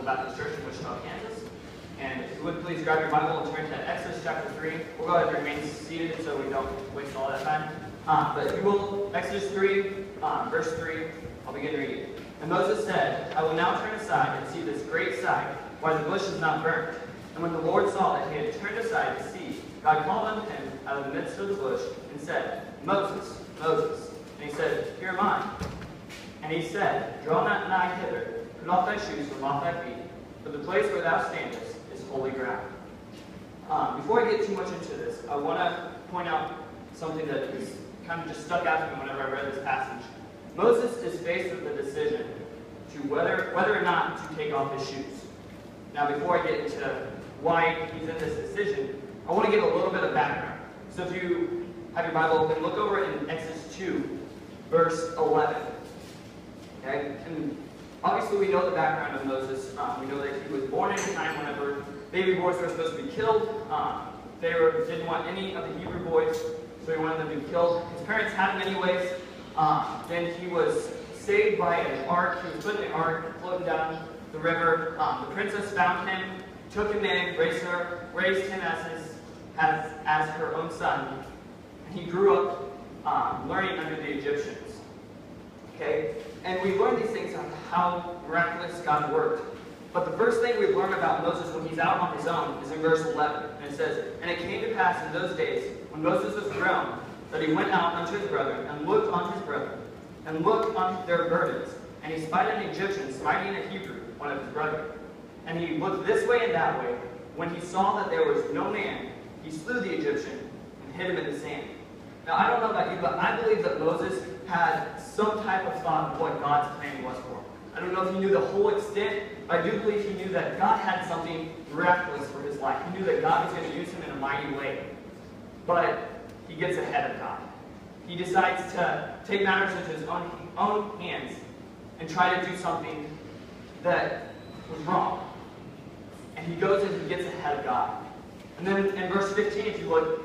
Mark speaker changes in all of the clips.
Speaker 1: Baptist Church in Wichita, Kansas. And if you would please grab your Bible and turn to Exodus chapter 3. We'll go ahead and remain seated so we don't waste all that time. But if you will, Exodus 3, verse 3, I'll begin reading. And Moses said, I will now turn aside and see this great sight, why the bush is not burnt. And when the Lord saw that he had turned aside to see, God called on him out of the midst of the bush and said, Moses, Moses. And he said, Here am I. And he said, Draw not nigh hither, put off thy shoes from off thy feet, for the place where thou standest is holy ground. Before I get too much into this, I want to point out something that is kind of just stuck out to me whenever I read this passage. Moses is faced with the decision to whether or not to take off his shoes. Now, before I get into why he's in this decision, I want to give a little bit of background. So if you have your Bible open, look over in Exodus 2, verse 11. Okay? And obviously we know the background of Moses. We know that he was born in a time whenever baby boys were supposed to be killed. Pharaoh didn't want any of the Hebrew boys, so he wanted them to be killed. His parents had him anyways. Then he was saved by an ark. He was put in an ark, floating down the river. The princess found him, took him in, raised him as her own son. And he grew up learning under the Egyptians. Okay? And we learn these things on how miraculous God worked. But the first thing we learn about Moses when he's out on his own is in verse 11. And it says, And it came to pass in those days, when Moses was grown, that he went out unto his brethren, and looked on his brethren, and looked on their burdens. And he spied an Egyptian smiting a Hebrew, one of his brethren. And he looked this way and that way. When he saw that there was no man, he slew the Egyptian, and hid him in the sand. Now, I don't know about you, but I believe that Moses had some type of thought of what God's plan was for him. I don't know if he knew the whole extent, but I do believe he knew that God had something miraculous for his life. He knew that God was going to use him in a mighty way. But he gets ahead of God. He decides to take matters into his own hands and try to do something that was wrong. And he goes and he gets ahead of God. And then in verse 15, if you look,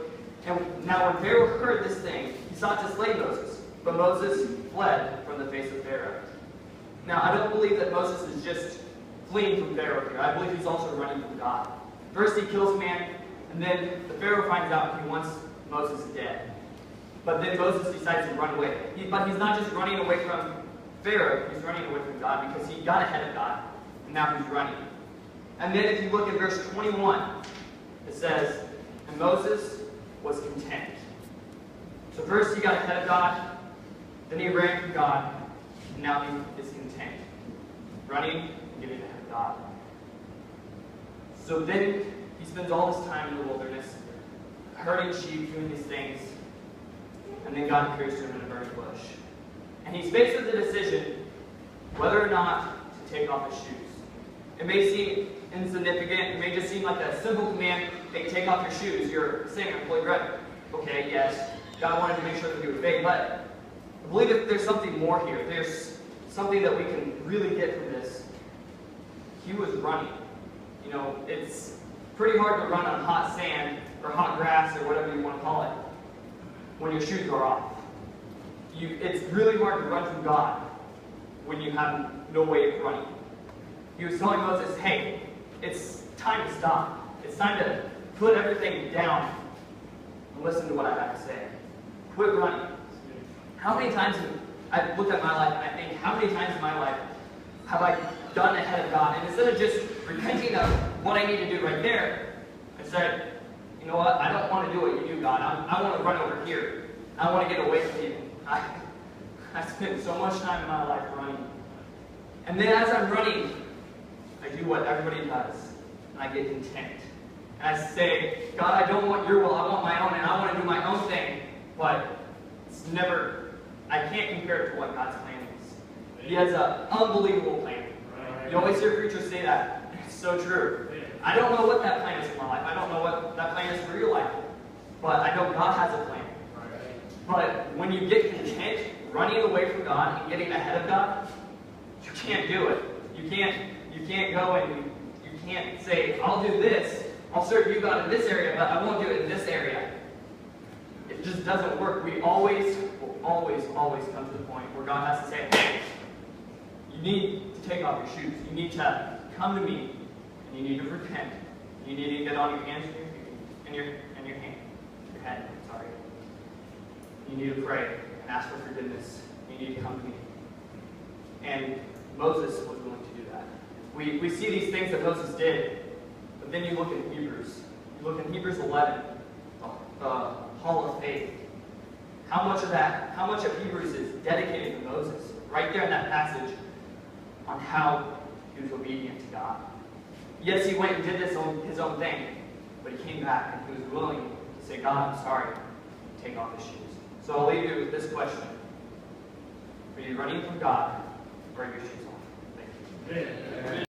Speaker 1: and now when Pharaoh heard this thing, he sought to slay Moses. But Moses fled from the face of Pharaoh. Now, I don't believe that Moses is just fleeing from Pharaoh here. I believe he's also running from God. First he kills a man, and then the Pharaoh finds out he wants Moses dead. But then Moses decides to run away. But he's not just running away from Pharaoh, he's running away from God because he got ahead of God, and now he's running. And then if you look at verse 21, it says, And Moses was content. So first he got ahead of God, then he ran from God, and now he is content. Running and getting ahead of God. So then he spends all this time in the wilderness, herding sheep, doing these things, and then God appears to him in a burning bush. And he's faced with the decision whether or not to take off his shoes. It may seem insignificant, it may just seem like a simple command, hey, take off your shoes, you're a sinner, fully ready. Okay, yes, God wanted to make sure that he would obey, but I believe that there's something more here. There's something that we can really get from this. He was running. You know, it's pretty hard to run on hot sand or hot grass or whatever you want to call it when your shoes are off. It's really hard to run from God when you have no way of running. He was telling Moses, hey, it's time to stop. It's time to put everything down and listen to what I have to say. Quit running. How many times I've looked at my life and I think, how many times in my life have I done ahead of God? And instead of just repenting of what I need to do right there, I said, you know what, I don't want to do what you do, God. I want to run over here. I want to get away from you. I spent so much time in my life running. And then as I'm running, I do what everybody does. And I get content. And I say, God, I don't want your will. I want my own, and I want to do my own thing. But it's never, I can't compare it to what God's plan is. He has an unbelievable plan. You always hear preachers say that. It's so true. I don't know what that plan is in my life. I don't know what that plan is for your life. But I know God has a plan. But when you get content running away from God and getting ahead of God, you can't do it. You can't go and you can't say, I'll do this. I'll serve you, God, in this area, but I won't do it in this area. It just doesn't work. We always come to the point where God has to say, hey, you need to take off your shoes. You need to come to me, and you need to repent. You need to get on your hands and your feet, and your head. Sorry. You need to pray and ask for forgiveness. You need to come to me. And Moses was willing to do that. We see these things that Moses did, but then you look at Hebrews. You look at Hebrews 11, the Hall of Faith. How much of Hebrews is dedicated to Moses? Right there in that passage on how he was obedient to God. Yes, he went and did his own thing, but he came back and he was willing to say, God, I'm sorry. Take off his shoes. So I'll leave you with this question. Are you running from God, or are your shoes off? Thank you.